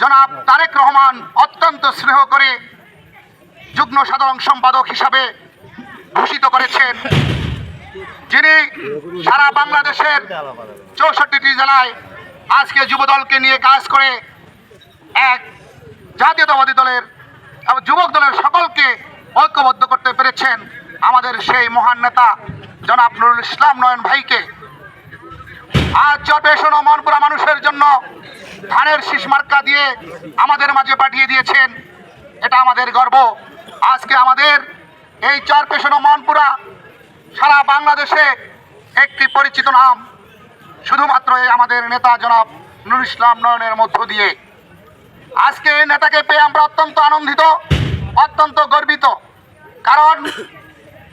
জনাব তারেক রহমান অত্যন্ত স্নেহ করে যুগ্ম সাধারণ সম্পাদক হিসাবে ঘোষিত করেছেন, যিনি সারা বাংলাদেশের 64টি জেলায় আজকে যুবদলকে নিয়ে কাজ করে এক জাতীয়তাবাদী দলের এবং যুবক দলের সকলকে ঐক্যবদ্ধ করতে পেরেছেন আমাদের সেই মহান নেতা জনাব নুরুল ইসলাম নয়ন ভাইকে। আজ চরপেশন ও মনপুরা মানুষের জন্য ধানের শীষ মার্কা দিয়ে আমাদের মাঝে পাঠিয়ে দিয়েছেন, এটা আমাদের গর্ব। আজকে আমাদের এই চরপেশন ও মনপুরা সারা বাংলাদেশে একটি পরিচিত নাম, শুধুমাত্র এই আমাদের নেতা জনাব নুরুল ইসলাম নয়নের মধ্য দিয়ে। আজকে এই নেতাকে পেয়ে আমরা অত্যন্ত আনন্দিত, অত্যন্ত গর্বিত, কারণ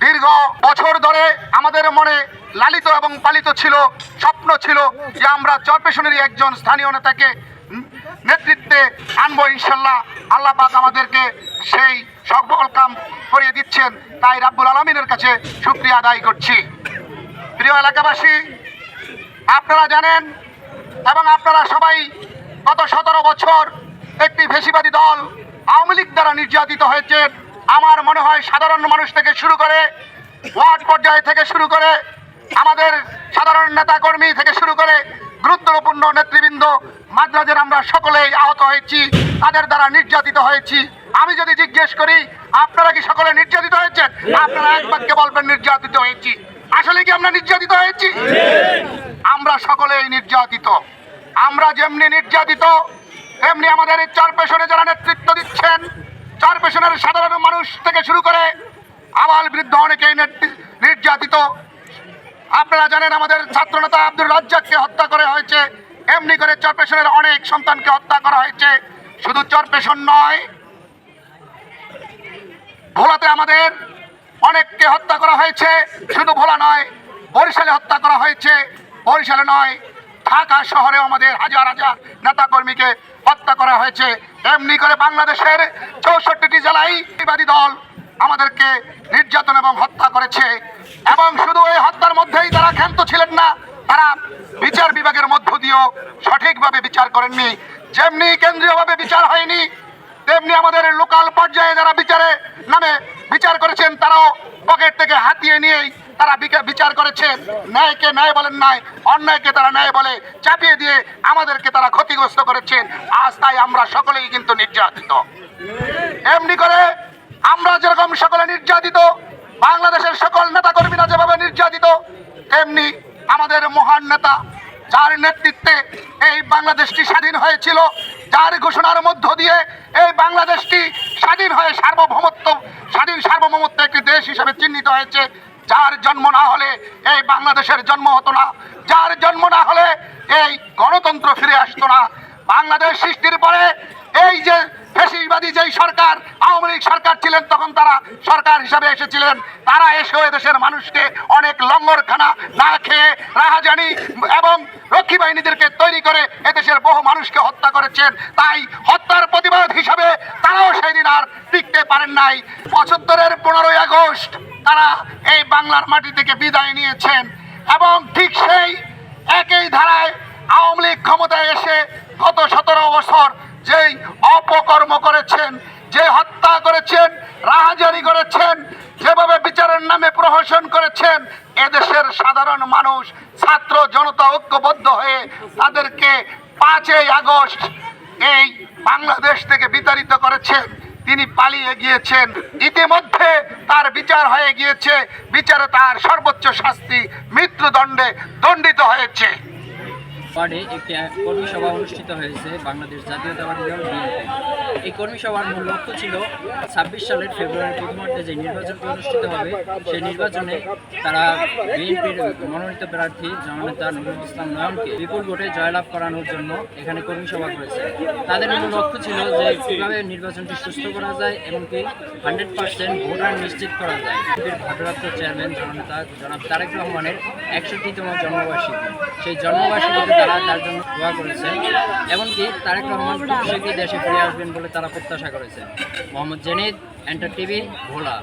দীর্ঘ বছর ধরে আমাদের মনে লালিত এবং পালিত ছিল, স্বপ্ন ছিল যে আমরা চরপেশনেরই একজন স্থানীয় নেতাকে নেতৃত্বে আনবো ইনশাল্লাহ। আল্লাহ পাক আমাদেরকে সেই সকল কাম করিয়ে দিচ্ছেন, তাই রাব্বুল আলামিনের কাছে শুকরিয়া আদায় করছি। প্রিয় এলাকাবাসী, আপনারা জানেন এবং আপনারা সবাই গত 17 বছর একটি ফ্যাসিবাদী দল আওয়ামী লীগ দ্বারা নির্যাতিত হয়েছে। আমার মনে হয় সাধারণ মানুষ থেকে শুরু করে ওয়ার্ড পর্যায়ে থেকে শুরু করে আমাদের সাধারণ নেতাকর্মী থেকে শুরু করে গুরুত্বপূর্ণ নেতৃবৃন্দ মাদ্রাজের আমরা সকলেই আহত হয়েছি, তাদের দ্বারা নির্যাতিত হয়েছি। আমি যদি জিজ্ঞেস করি আপনারা কি সকলে নির্যাতিত হয়েছেন, আপনারা এক বাক্যে বলবেন নির্যাতিত হয়েছি। আসলে কি আমরা নির্যাতিত হয়েছি? আমরা সকলেই নির্যাতিত। আমরা যেমনি নির্যাতিত তেমনি আমাদের এই চরপেশনে যারা নেতৃত্ব দিচ্ছেন, চরপেশনের সাধারণ মানুষ থেকে শুরু করে আবাল বৃদ্ধ অনেকেই নির্যাতিত। আপনারা জানেন আমাদের ছাত্রনেতা আব্দুর রাজ্জাককে হত্যা করা হয়েছে, এমনি করে চরপেশনের অনেক সন্তানকে হত্যা করা হয়েছে। শুধু চরপেশন নয়, ভোলাতে আমাদের অনেককে হত্যা করা হয়েছে। শুধু ভোলা নয়, বরিশালে হত্যা করা হয়েছে। বরিশালে নয়, ঢাকা শহরেও আমাদের হাজার হাজার নেতাকর্মীকে হত্যা করা হয়েছে। এমনি করে বাংলাদেশের 64টি জেলায় বিবাদী দল আমাদেরকে নির্যাতন এবং হত্যা করেছে। এবং শুধু এই হত্যার মধ্যেই তারা ক্ষান্ত ছিলেন না, তারা বিচার বিভাগের মধ্য দিয়েও সঠিকভাবে বিচার করেননি। যেমনি কেন্দ্রীয়ভাবে বিচার হয়নি, তেমনি আমাদের লোকাল পর্যায়ে যারা বিচারে নামে বিচার করেছেন তারাও পকেট থেকে হাতিয়ে নিয়েই তারা বিচার করেছেন। ন্যায়কে ন্যায় বলেন নাই, অন্যায়কে তারা ন্যায় বলে চাপিয়ে দিয়ে আমাদেরকে তারা ক্ষতিগ্রস্ত করেছেন। আজ তাই আমরা সকলেই কিন্তু নির্যাতিত। এমনি করে আমরা যেরকম সকলে নির্যাতিত, বাংলাদেশের সকল নেতাকর্মীরা যেভাবে নির্যাতিত, তেমনি আমাদের মহান নেতা যার নেতৃত্বে এই বাংলাদেশটি স্বাধীন হয়েছিল, যার ঘোষণার মধ্য দিয়ে এই বাংলাদেশটি স্বাধীন হয়ে সার্বভৌমত্ব একটি দেশ হিসেবে চিহ্নিত হয়েছে, যার জন্ম না হলে এই বাংলাদেশের জন্ম হতো না, যার জন্ম না হলে এই গণতন্ত্র ফিরে আসতো না। বাংলাদেশ সৃষ্টির পরে এই যে ফ্যাসিবাদী যেই সরকার, আওয়ামী লীগ সরকার ছিলেন, তখন তারা সরকার হিসাবে এসেছিলেন। তারা এসেও এদেশের মানুষকে অনেক লঙ্গরখানা না খেয়ে রাহাজানি এবং রক্ষী বাহিনীদেরকে তৈরি করে এদেশের বহু মানুষকে হত্যা করেছেন। তাই হত্যার প্রতিবাদ হিসাবে তারাও সেই দিন আর টিকতে পারেন নাই। 75-এর 15ই আগস্ট তারা এই বাংলার মাটি থেকে বিদায় নিয়েছেন এবং ঠিক সেই একই ধারায় আওয়ামী লীগ ক্ষমতায় এসে গত 17 বছর যেই অপকর্ম করেছেন, যে হত্যা করেছেন, রাহাজানি করেছেন, যেভাবে বিচারের নামে প্রহসন করেছেন, এদেশের সাধারণ মানুষ, ছাত্র জনতা ঐক্যবদ্ধ হয়ে তাদেরকে 5ই আগস্ট এই বাংলাদেশ থেকে বিতাড়িত করেছেন। তিনি পালিয়ে গিয়েছেন, ইতিমধ্যে তার বিচার হয়ে গিয়েছে। বিচারে তার সর্বোচ্চ শাস্তি মৃত্যুদণ্ডে দণ্ডিত হয়েছে। ওয়ার্ডে একটি কর্মী সভা অনুষ্ঠিত হয়েছে বাংলাদেশ জাতীয়তাবাদী দল বিএনপি। এই কর্মী সভার মূল লক্ষ্য ছিল 26 সালের ফেব্রুয়ারি প্রথমার্ধে যে নির্বাচনটি অনুষ্ঠিত হবে, সেই নির্বাচনে তারা বিএনপির মনোনীত প্রার্থী জননেতা নুরুল ইসলাম নয়নকে বিপুল ভোটে জয়লাভ করানোর জন্য এখানে কর্মী সভা করেছে। তাদের মূল লক্ষ্য ছিল যে কীভাবে নির্বাচনটি সুস্থ করা যায় এবং কি 100% ভোটার নিশ্চিত করা যায়। বিএনপির ভারপ্রাপ্ত চেয়ারম্যান জননেতা জনাব তারেক রহমানের 61তম জন্মবার্ষিকী, সেই জন্মবার্ষিকীতে তারা তার জন্য দোয়া করেছেন। এমনকি তারেক রহমান খুব শীঘ্রই দেশে ফিরে আসবেন বলে তারা প্রত্যাশা করেছেন। মোহাম্মদ জেনিদ, এন্টার টিভি, ভোলা।